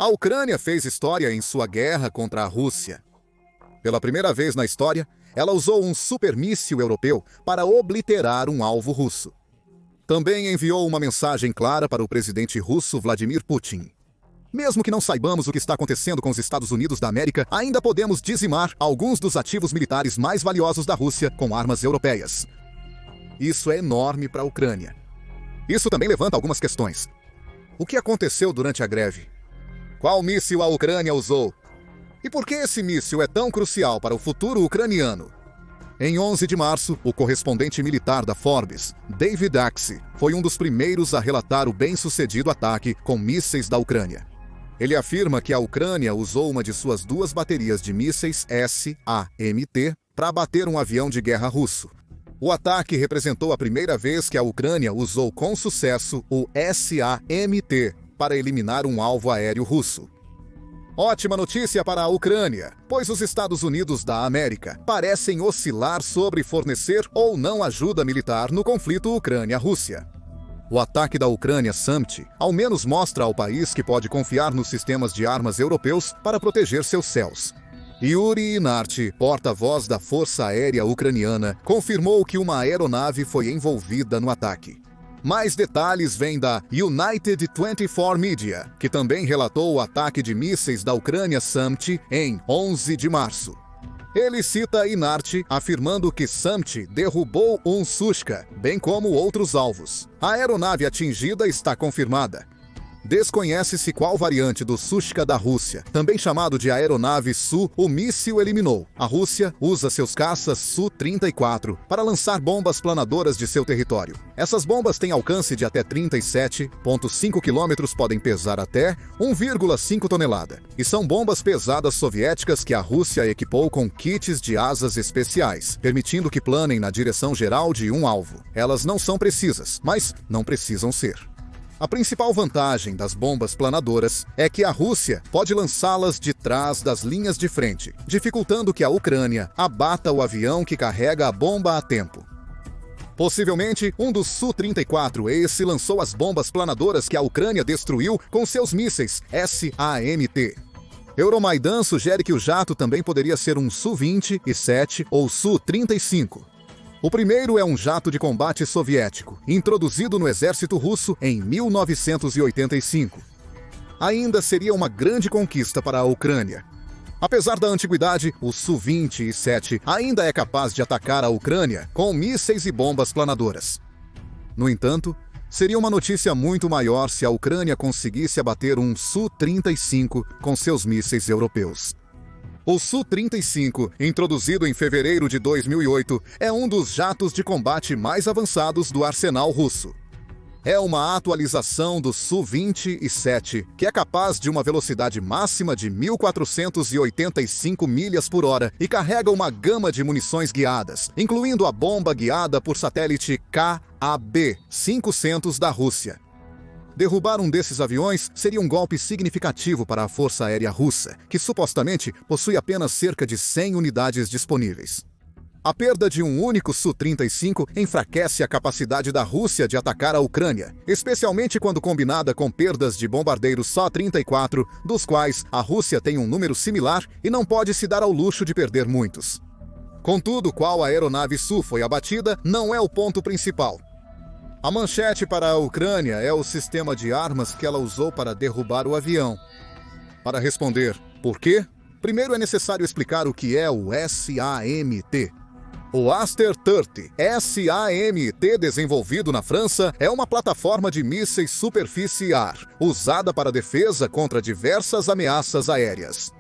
A Ucrânia fez história em sua guerra contra a Rússia. Pela primeira vez na história, ela usou um supermíssil europeu para obliterar um alvo russo. Também enviou uma mensagem clara para o presidente russo Vladimir Putin. Mesmo que não saibamos o que está acontecendo com os Estados Unidos da América, ainda podemos dizimar alguns dos ativos militares mais valiosos da Rússia com armas europeias. Isso é enorme para a Ucrânia. Isso também levanta algumas questões. O que aconteceu durante a greve? Qual míssil a Ucrânia usou? E por que esse míssil é tão crucial para o futuro ucraniano? Em 11 de março, o correspondente militar da Forbes, David Axe, foi um dos primeiros a relatar o bem-sucedido ataque com mísseis da Ucrânia. Ele afirma que a Ucrânia usou uma de suas 2 baterias de mísseis SAMT para abater um avião de guerra russo. O ataque representou a primeira vez que a Ucrânia usou com sucesso o SAMT para eliminar um alvo aéreo russo. Ótima notícia para a Ucrânia, pois os Estados Unidos da América parecem oscilar sobre fornecer ou não ajuda militar no conflito Ucrânia-Rússia. O ataque da Ucrânia SAMT ao menos mostra ao país que pode confiar nos sistemas de armas europeus para proteger seus céus. Yuri Inarty, porta-voz da Força Aérea Ucraniana, confirmou que uma aeronave foi envolvida no ataque. Mais detalhes vêm da United 24 Media, que também relatou o ataque de mísseis da Ucrânia SAMT em 11 de março. Ele cita Inarty afirmando que SAMT derrubou um Sushka, bem como outros alvos. A aeronave atingida está confirmada. Desconhece-se qual variante do Sushka da Rússia, também chamado de aeronave Su, o míssil eliminou. A Rússia usa seus caças Su-34 para lançar bombas planadoras de seu território. Essas bombas têm alcance de até 37,5 km, podem pesar até 1,5 tonelada. E são bombas pesadas soviéticas que a Rússia equipou com kits de asas especiais, permitindo que planem na direção geral de um alvo. Elas não são precisas, mas não precisam ser. A principal vantagem das bombas planadoras é que a Rússia pode lançá-las de trás das linhas de frente, dificultando que a Ucrânia abata o avião que carrega a bomba a tempo. Possivelmente, um dos Su-34 lançou as bombas planadoras que a Ucrânia destruiu com seus mísseis SAMT. Euromaidan sugere que o jato também poderia ser um Su-27 ou Su-35. O primeiro é um jato de combate soviético, introduzido no exército russo em 1985. Ainda seria uma grande conquista para a Ucrânia. Apesar da antiguidade, o Su-27 ainda é capaz de atacar a Ucrânia com mísseis e bombas planadoras. No entanto, seria uma notícia muito maior se a Ucrânia conseguisse abater um Su-35 com seus mísseis europeus. O Su-35, introduzido em fevereiro de 2008, é um dos jatos de combate mais avançados do arsenal russo. É uma atualização do Su-27, que é capaz de uma velocidade máxima de 1.485 milhas por hora e carrega uma gama de munições guiadas, incluindo a bomba guiada por satélite Kab-500 da Rússia. Derrubar um desses aviões seria um golpe significativo para a Força Aérea Russa, que supostamente possui apenas cerca de 100 unidades disponíveis. A perda de um único Su-35 enfraquece a capacidade da Rússia de atacar a Ucrânia, especialmente quando combinada com perdas de bombardeiros Su-34, dos quais a Rússia tem um número similar e não pode se dar ao luxo de perder muitos. Contudo, qual aeronave Su foi abatida não é o ponto principal. A manchete para a Ucrânia é o sistema de armas que ela usou para derrubar o avião. Para responder por quê, primeiro é necessário explicar o que é o SAMT. O Aster-30 SAMT, desenvolvido na França, é uma plataforma de mísseis superfície-ar, usada para defesa contra diversas ameaças aéreas.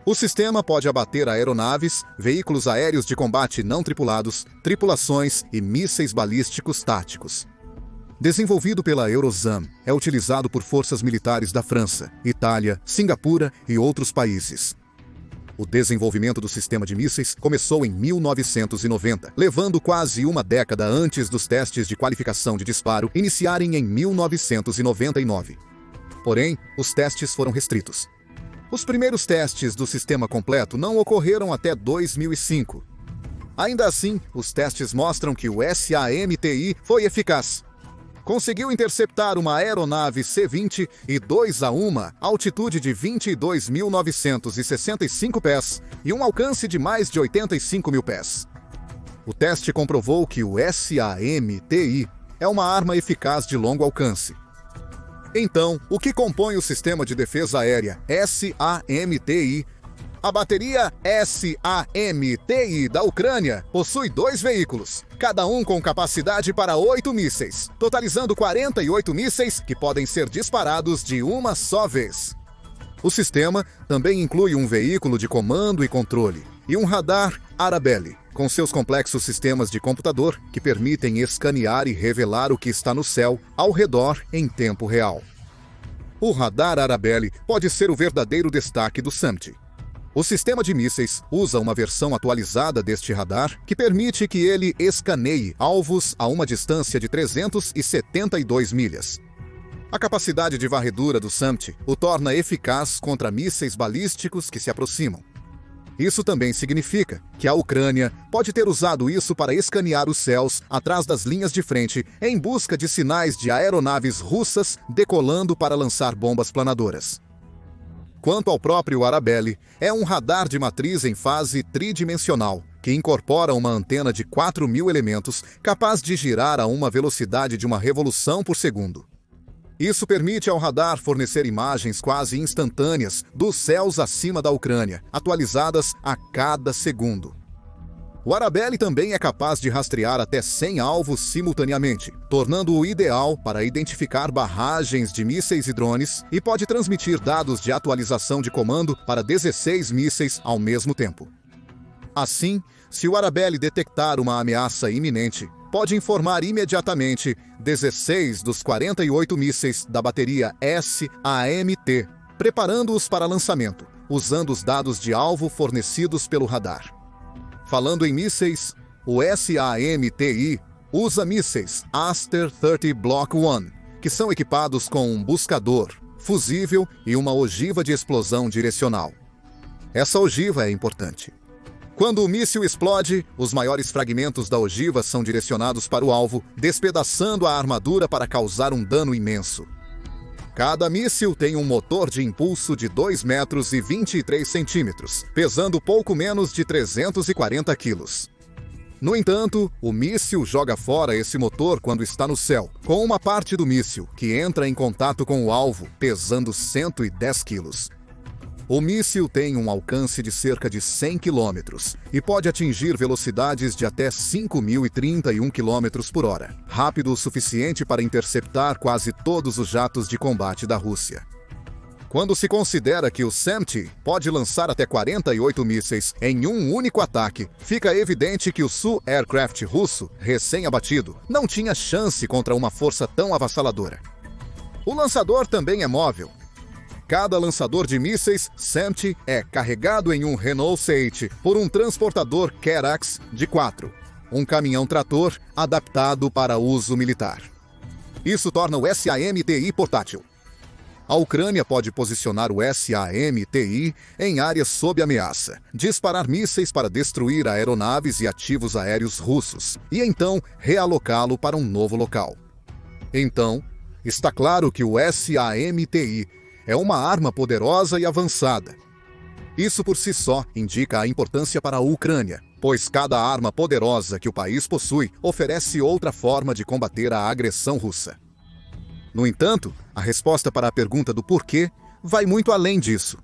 O sistema pode abater aeronaves, veículos aéreos de combate não tripulados, tripulações e mísseis balísticos táticos. Desenvolvido pela Eurosam, é utilizado por forças militares da França, Itália, Singapura e outros países. O desenvolvimento do sistema de mísseis começou em 1990, levando quase uma década antes dos testes de qualificação de disparo iniciarem em 1999. Porém, os testes foram restritos. Os primeiros testes do sistema completo não ocorreram até 2005. Ainda assim, os testes mostram que o SAMTI foi eficaz. conseguiu interceptar uma aeronave C-20 e 2 a uma altitude de 22.965 pés e um alcance de mais de 85 mil pés. O teste comprovou que o SAMTI é uma arma eficaz de longo alcance. Então, o que compõe o Sistema de Defesa Aérea SAMTI? A bateria SAMTI da Ucrânia possui 2 veículos, cada um com capacidade para 8 mísseis, totalizando 48 mísseis que podem ser disparados de uma só vez. O sistema também inclui um veículo de comando e controle e um radar Arabelle, com seus complexos sistemas de computador que permitem escanear e revelar o que está no céu ao redor em tempo real. O radar Arabelle pode ser o verdadeiro destaque do SAMTI. O sistema de mísseis usa uma versão atualizada deste radar que permite que ele escaneie alvos a uma distância de 372 milhas. A capacidade de varredura do SAMTI o torna eficaz contra mísseis balísticos que se aproximam. Isso também significa que a Ucrânia pode ter usado isso para escanear os céus atrás das linhas de frente em busca de sinais de aeronaves russas decolando para lançar bombas planadoras. Quanto ao próprio Arabelle, é um radar de matriz em fase tridimensional, que incorpora uma antena de 4.000 elementos capaz de girar a uma velocidade de uma revolução por segundo. Isso permite ao radar fornecer imagens quase instantâneas dos céus acima da Ucrânia, atualizadas a cada segundo. O Arabelle também é capaz de rastrear até 100 alvos simultaneamente, tornando-o ideal para identificar barragens de mísseis e drones e pode transmitir dados de atualização de comando para 16 mísseis ao mesmo tempo. Assim, se o Arabelle detectar uma ameaça iminente, pode informar imediatamente 16 dos 48 mísseis da bateria SAMT, preparando-os para lançamento, usando os dados de alvo fornecidos pelo radar. Falando em mísseis, o SAMTI usa mísseis Aster-30 Block 1, que são equipados com um buscador, fusível e uma ogiva de explosão direcional. Essa ogiva é importante. Quando o míssil explode, os maiores fragmentos da ogiva são direcionados para o alvo, despedaçando a armadura para causar um dano imenso. Cada míssil tem um motor de impulso de 2 metros e 23 centímetros, pesando pouco menos de 340 quilos. No entanto, o míssil joga fora esse motor quando está no céu, com uma parte do míssil que entra em contato com o alvo, pesando 110 quilos. O míssil tem um alcance de cerca de 100 quilômetros e pode atingir velocidades de até 5.031 km por hora, rápido o suficiente para interceptar quase todos os jatos de combate da Rússia. Quando se considera que o SAMTI pode lançar até 48 mísseis em um único ataque, fica evidente que o Su-Aircraft russo, recém-abatido, não tinha chance contra uma força tão avassaladora. O lançador também é móvel. Cada lançador de mísseis SAMTI é carregado em um Renault Seat por um transportador Karax de 4, um caminhão-trator adaptado para uso militar. Isso torna o SAMTI portátil. A Ucrânia pode posicionar o SAMTI em áreas sob ameaça, disparar mísseis para destruir aeronaves e ativos aéreos russos, e então realocá-lo para um novo local. Então, está claro que o SAMTI é uma arma poderosa e avançada. Isso por si só indica a importância para a Ucrânia, pois cada arma poderosa que o país possui oferece outra forma de combater a agressão russa. No entanto, a resposta para a pergunta do porquê vai muito além disso.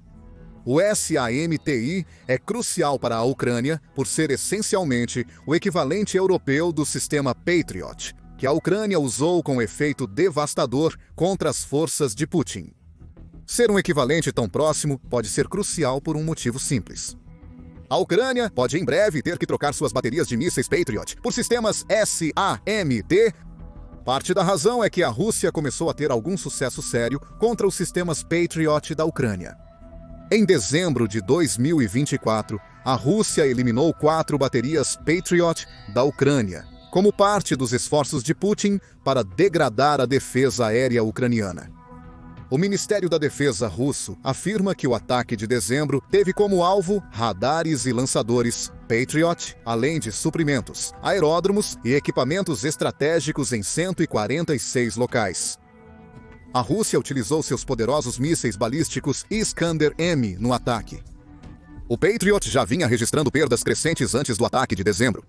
O SAMTI é crucial para a Ucrânia por ser essencialmente o equivalente europeu do sistema Patriot, que a Ucrânia usou com efeito devastador contra as forças de Putin. Ser um equivalente tão próximo pode ser crucial por um motivo simples. A Ucrânia pode em breve ter que trocar suas baterias de mísseis Patriot por sistemas SAMT. Parte da razão é que a Rússia começou a ter algum sucesso sério contra os sistemas Patriot da Ucrânia. Em dezembro de 2024, a Rússia eliminou 4 baterias Patriot da Ucrânia, como parte dos esforços de Putin para degradar a defesa aérea ucraniana. O Ministério da Defesa russo afirma que o ataque de dezembro teve como alvo radares e lançadores Patriot, além de suprimentos, aeródromos e equipamentos estratégicos em 146 locais. A Rússia utilizou seus poderosos mísseis balísticos Iskander-M no ataque. O Patriot já vinha registrando perdas crescentes antes do ataque de dezembro.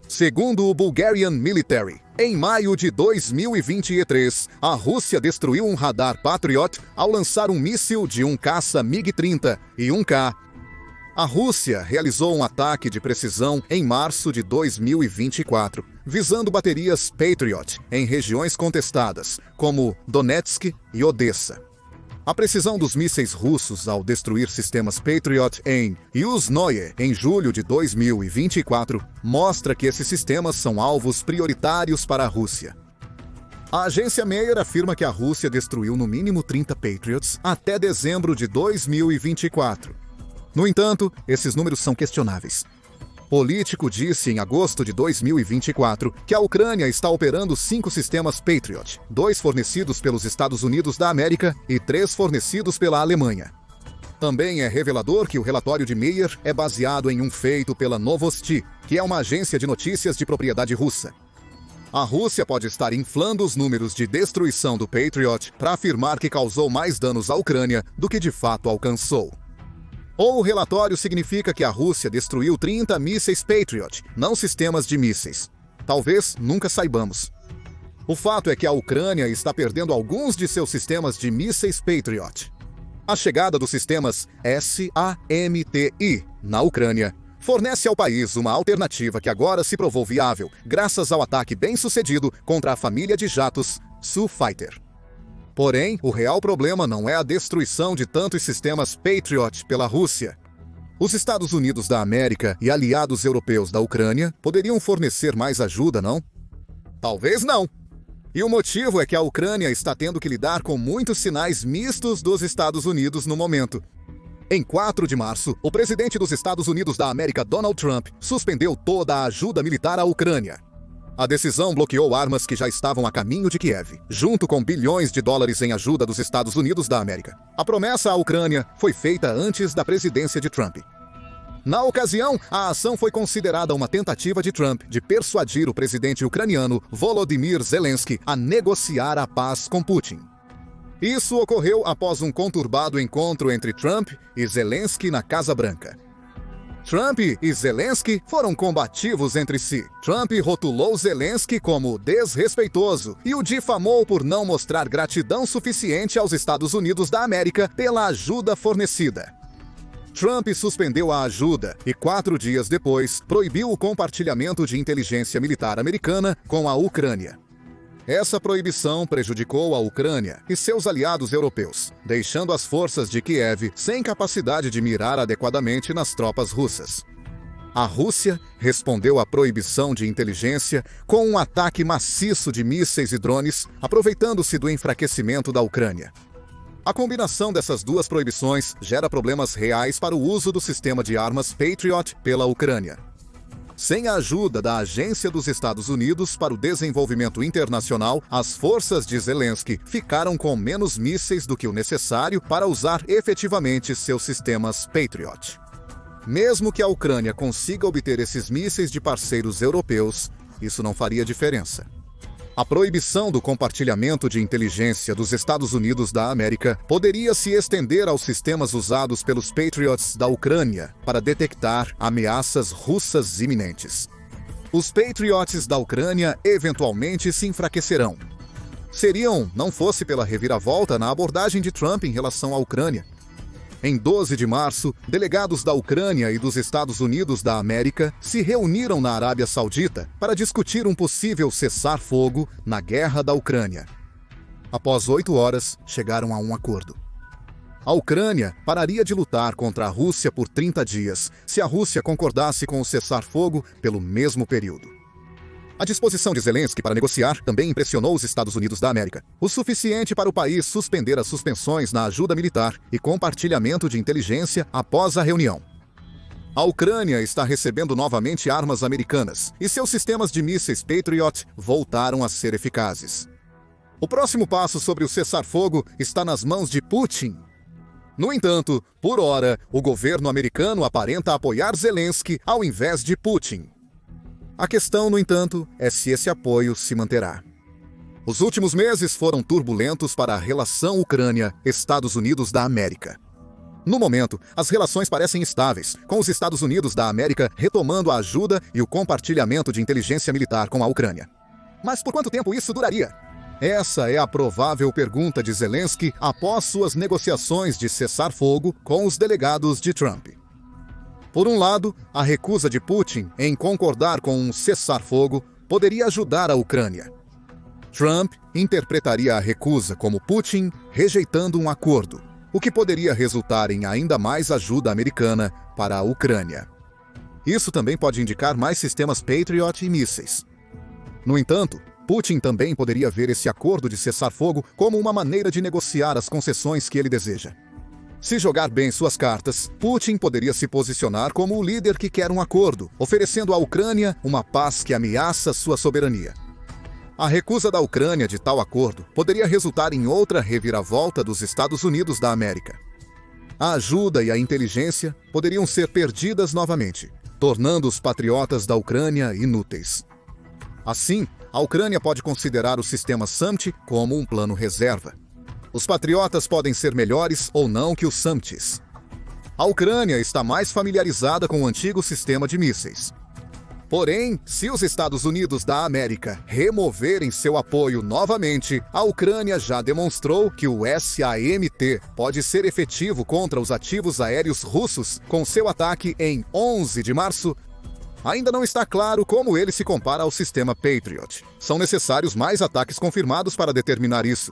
Segundo o Bulgarian Military, em maio de 2023, a Rússia destruiu um radar Patriot ao lançar um míssil de um caça MiG-30 e um K. A Rússia realizou um ataque de precisão em março de 2024, visando baterias Patriot em regiões contestadas, como Donetsk e Odessa. A precisão dos mísseis russos ao destruir sistemas Patriot em Yuzhnoye em julho de 2024 mostra que esses sistemas são alvos prioritários para a Rússia. A agência Meyer afirma que a Rússia destruiu no mínimo 30 Patriots até dezembro de 2024. No entanto, esses números são questionáveis. Político disse em agosto de 2024 que a Ucrânia está operando 5 sistemas Patriot, 2 fornecidos pelos Estados Unidos da América e 3 fornecidos pela Alemanha. Também é revelador que o relatório de Meyer é baseado em um feito pela Novosti, que é uma agência de notícias de propriedade russa. A Rússia pode estar inflando os números de destruição do Patriot para afirmar que causou mais danos à Ucrânia do que de fato alcançou. Ou o relatório significa que a Rússia destruiu 30 mísseis Patriot, não sistemas de mísseis. Talvez nunca saibamos. O fato é que a Ucrânia está perdendo alguns de seus sistemas de mísseis Patriot. A chegada dos sistemas SAMTI na Ucrânia fornece ao país uma alternativa que agora se provou viável, graças ao ataque bem-sucedido contra a família de jatos Su-Fighter. Porém, o real problema não é a destruição de tantos sistemas Patriot pela Rússia. Os Estados Unidos da América e aliados europeus da Ucrânia poderiam fornecer mais ajuda, não? Talvez não. E o motivo é que a Ucrânia está tendo que lidar com muitos sinais mistos dos Estados Unidos no momento. Em 4 de março, o presidente dos Estados Unidos da América, Donald Trump, suspendeu toda a ajuda militar à Ucrânia. A decisão bloqueou armas que já estavam a caminho de Kiev, junto com bilhões de dólares em ajuda dos Estados Unidos da América. A promessa à Ucrânia foi feita antes da presidência de Trump. Na ocasião, a ação foi considerada uma tentativa de Trump de persuadir o presidente ucraniano Volodymyr Zelensky a negociar a paz com Putin. Isso ocorreu após um conturbado encontro entre Trump e Zelensky na Casa Branca. Trump e Zelensky foram combativos entre si. Trump rotulou Zelensky como desrespeitoso e o difamou por não mostrar gratidão suficiente aos Estados Unidos da América pela ajuda fornecida. Trump suspendeu a ajuda e 4 dias depois proibiu o compartilhamento de inteligência militar americana com a Ucrânia. Essa proibição prejudicou a Ucrânia e seus aliados europeus, deixando as forças de Kiev sem capacidade de mirar adequadamente nas tropas russas. A Rússia respondeu à proibição de inteligência com um ataque maciço de mísseis e drones, aproveitando-se do enfraquecimento da Ucrânia. A combinação dessas duas proibições gera problemas reais para o uso do sistema de armas Patriot pela Ucrânia. Sem a ajuda da Agência dos Estados Unidos para o Desenvolvimento Internacional, as forças de Zelensky ficaram com menos mísseis do que o necessário para usar efetivamente seus sistemas Patriot. Mesmo que a Ucrânia consiga obter esses mísseis de parceiros europeus, isso não faria diferença. A proibição do compartilhamento de inteligência dos Estados Unidos da América poderia se estender aos sistemas usados pelos Patriots da Ucrânia para detectar ameaças russas iminentes. Os Patriots da Ucrânia eventualmente se enfraquecerão. Não fosse pela reviravolta na abordagem de Trump em relação à Ucrânia. Em 12 de março, delegados da Ucrânia e dos Estados Unidos da América se reuniram na Arábia Saudita para discutir um possível cessar-fogo na guerra da Ucrânia. Após 8 horas, chegaram a um acordo. A Ucrânia pararia de lutar contra a Rússia por 30 dias, se a Rússia concordasse com o cessar-fogo pelo mesmo período. A disposição de Zelensky para negociar também impressionou os Estados Unidos da América, o suficiente para o país suspender as suspensões na ajuda militar e compartilhamento de inteligência após a reunião. A Ucrânia está recebendo novamente armas americanas e seus sistemas de mísseis Patriot voltaram a ser eficazes. O próximo passo sobre o cessar-fogo está nas mãos de Putin. No entanto, por hora, o governo americano aparenta apoiar Zelensky ao invés de Putin. A questão, no entanto, é se esse apoio se manterá. Os últimos meses foram turbulentos para a relação Ucrânia-Estados Unidos da América. No momento, as relações parecem estáveis, com os Estados Unidos da América retomando a ajuda e o compartilhamento de inteligência militar com a Ucrânia. Mas por quanto tempo isso duraria? Essa é a provável pergunta de Zelensky após suas negociações de cessar-fogo com os delegados de Trump. Por um lado, a recusa de Putin em concordar com um cessar-fogo poderia ajudar a Ucrânia. Trump interpretaria a recusa como Putin rejeitando um acordo, o que poderia resultar em ainda mais ajuda americana para a Ucrânia. Isso também pode indicar mais sistemas Patriot e mísseis. No entanto, Putin também poderia ver esse acordo de cessar-fogo como uma maneira de negociar as concessões que ele deseja. Se jogar bem suas cartas, Putin poderia se posicionar como o líder que quer um acordo, oferecendo à Ucrânia uma paz que ameaça sua soberania. A recusa da Ucrânia de tal acordo poderia resultar em outra reviravolta dos Estados Unidos da América. A ajuda e a inteligência poderiam ser perdidas novamente, tornando os patriotas da Ucrânia inúteis. Assim, a Ucrânia pode considerar o sistema SAMT como um plano reserva. Os patriotas podem ser melhores ou não que os SAMTs. A Ucrânia está mais familiarizada com o antigo sistema de mísseis. Porém, se os Estados Unidos da América removerem seu apoio novamente, a Ucrânia já demonstrou que o SAMT pode ser efetivo contra os ativos aéreos russos com seu ataque em 11 de março. Ainda não está claro como ele se compara ao sistema Patriot. São necessários mais ataques confirmados para determinar isso.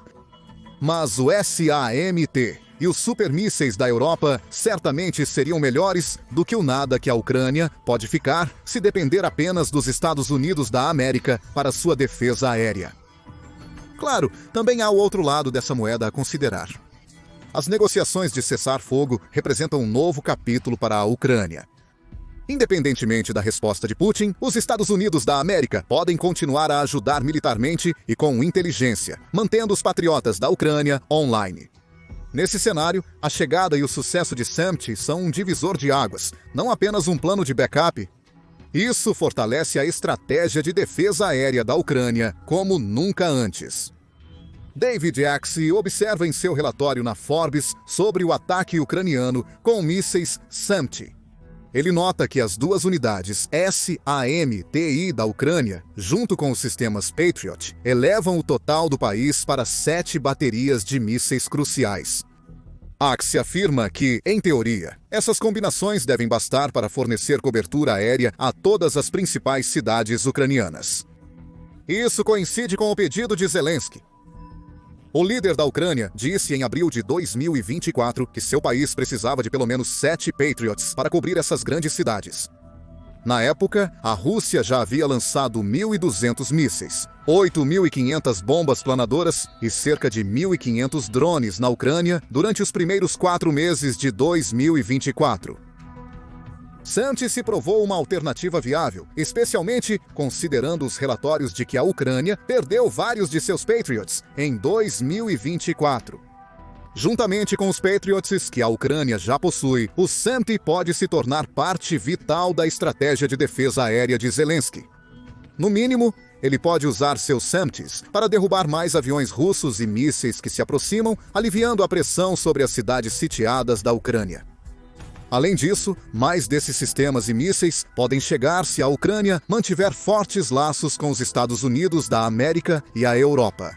Mas o SAMT e os supermísseis da Europa certamente seriam melhores do que o nada que a Ucrânia pode ficar se depender apenas dos Estados Unidos da América para sua defesa aérea. Claro, também há o outro lado dessa moeda a considerar. As negociações de cessar-fogo representam um novo capítulo para a Ucrânia. Independentemente da resposta de Putin, os Estados Unidos da América podem continuar a ajudar militarmente e com inteligência, mantendo os patriotas da Ucrânia online. Nesse cenário, a chegada e o sucesso de SAMT são um divisor de águas, não apenas um plano de backup. Isso fortalece a estratégia de defesa aérea da Ucrânia como nunca antes. David Axe observa em seu relatório na Forbes sobre o ataque ucraniano com mísseis SAMT. Ele nota que as duas unidades SAMTI da Ucrânia, junto com os sistemas Patriot, elevam o total do país para 7 baterias de mísseis cruciais. Axe afirma que, em teoria, essas combinações devem bastar para fornecer cobertura aérea a todas as principais cidades ucranianas. Isso coincide com o pedido de Zelensky. O líder da Ucrânia disse em abril de 2024 que seu país precisava de pelo menos 7 Patriots para cobrir essas grandes cidades. Na época, a Rússia já havia lançado 1.200 mísseis, 8.500 bombas planadoras e cerca de 1.500 drones na Ucrânia durante os primeiros 4 meses de 2024. SAMT se provou uma alternativa viável, especialmente considerando os relatórios de que a Ucrânia perdeu vários de seus Patriots em 2024. Juntamente com os Patriots que a Ucrânia já possui, o SAMT pode se tornar parte vital da estratégia de defesa aérea de Zelensky. No mínimo, ele pode usar seus SAMTs para derrubar mais aviões russos e mísseis que se aproximam, aliviando a pressão sobre as cidades sitiadas da Ucrânia. Além disso, mais desses sistemas e mísseis podem chegar se a Ucrânia mantiver fortes laços com os Estados Unidos da América e a Europa.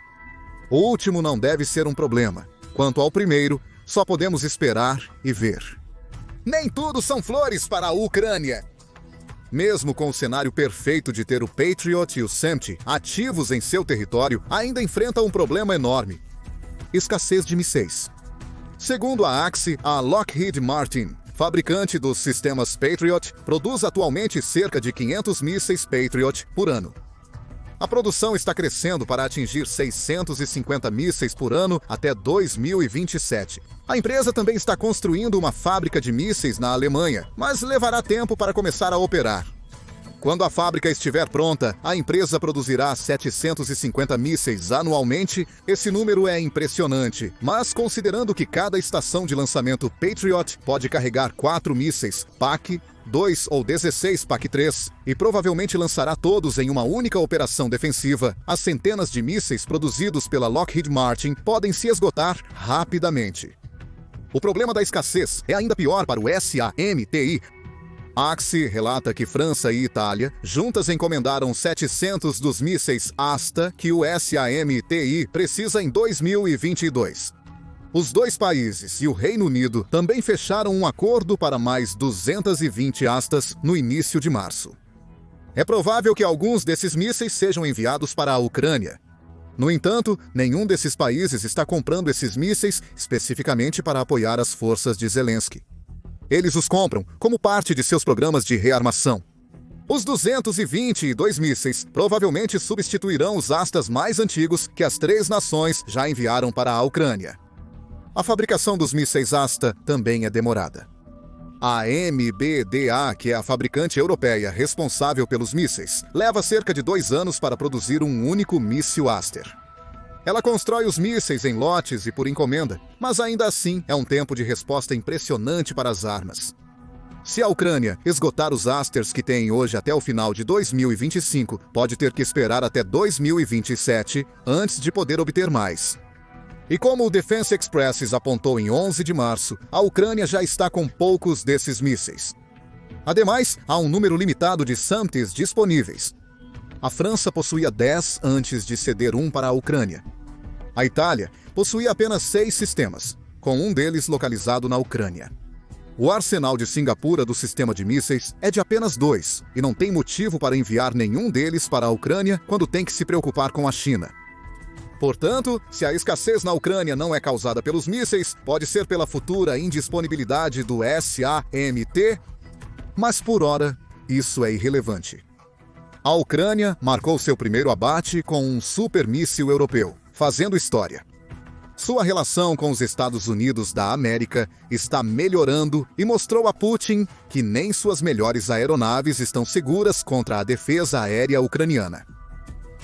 O último não deve ser um problema. Quanto ao primeiro, só podemos esperar e ver. Nem tudo são flores para a Ucrânia. Mesmo com o cenário perfeito de ter o Patriot e o SAMT ativos em seu território, ainda enfrenta um problema enorme: escassez de mísseis. Segundo a Axe, a Lockheed Martin, fabricante dos sistemas Patriot, produz atualmente cerca de 500 mísseis Patriot por ano. A produção está crescendo para atingir 650 mísseis por ano até 2027. A empresa também está construindo uma fábrica de mísseis na Alemanha, mas levará tempo para começar a operar. Quando a fábrica estiver pronta, a empresa produzirá 750 mísseis anualmente. Esse número é impressionante, mas considerando que cada estação de lançamento Patriot pode carregar 4 mísseis PAC, 2 ou 16 PAC-3, e provavelmente lançará todos em uma única operação defensiva, as centenas de mísseis produzidos pela Lockheed Martin podem se esgotar rapidamente. O problema da escassez é ainda pior para o SAMTI. A Axi relata que França e Itália juntas encomendaram 700 dos mísseis Asta que o SAMTI precisa em 2022. Os dois países e o Reino Unido também fecharam um acordo para mais 220 Astas no início de março. É provável que alguns desses mísseis sejam enviados para a Ucrânia. No entanto, nenhum desses países está comprando esses mísseis especificamente para apoiar as forças de Zelensky. Eles os compram como parte de seus programas de rearmação. Os 222 mísseis provavelmente substituirão os Astas mais antigos que as 3 nações já enviaram para a Ucrânia. A fabricação dos mísseis Asta também é demorada. A MBDA, que é a fabricante europeia responsável pelos mísseis, leva cerca de 2 anos para produzir um único míssil Aster. Ela constrói os mísseis em lotes e por encomenda, mas ainda assim é um tempo de resposta impressionante para as armas. Se a Ucrânia esgotar os Asters que tem hoje até o final de 2025, pode ter que esperar até 2027 antes de poder obter mais. E como o Defense Express apontou em 11 de março, a Ucrânia já está com poucos desses mísseis. Ademais, há um número limitado de SAMTs disponíveis. A França possuía 10 antes de ceder um para a Ucrânia. A Itália possuía apenas 6 sistemas, com um deles localizado na Ucrânia. O arsenal de Singapura do sistema de mísseis é de apenas 2, e não tem motivo para enviar nenhum deles para a Ucrânia quando tem que se preocupar com a China. Portanto, se a escassez na Ucrânia não é causada pelos mísseis, pode ser pela futura indisponibilidade do SAMT, mas por hora, isso é irrelevante. A Ucrânia marcou seu primeiro abate com um supermíssil europeu, fazendo história. Sua relação com os Estados Unidos da América está melhorando e mostrou a Putin que nem suas melhores aeronaves estão seguras contra a defesa aérea ucraniana.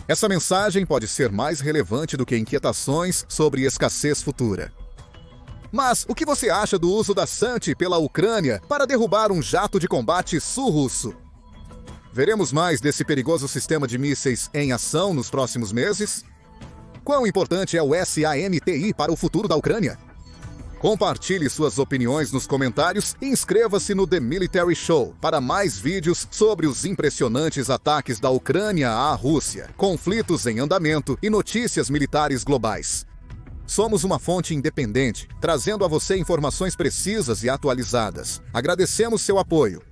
Essa mensagem pode ser mais relevante do que inquietações sobre escassez futura. Mas o que você acha do uso da SAMT pela Ucrânia para derrubar um jato de combate sul-russo? Veremos mais desse perigoso sistema de mísseis em ação nos próximos meses? Quão importante é o SAMTI para o futuro da Ucrânia? Compartilhe suas opiniões nos comentários e inscreva-se no The Military Show para mais vídeos sobre os impressionantes ataques da Ucrânia à Rússia, conflitos em andamento e notícias militares globais. Somos uma fonte independente, trazendo a você informações precisas e atualizadas. Agradecemos seu apoio.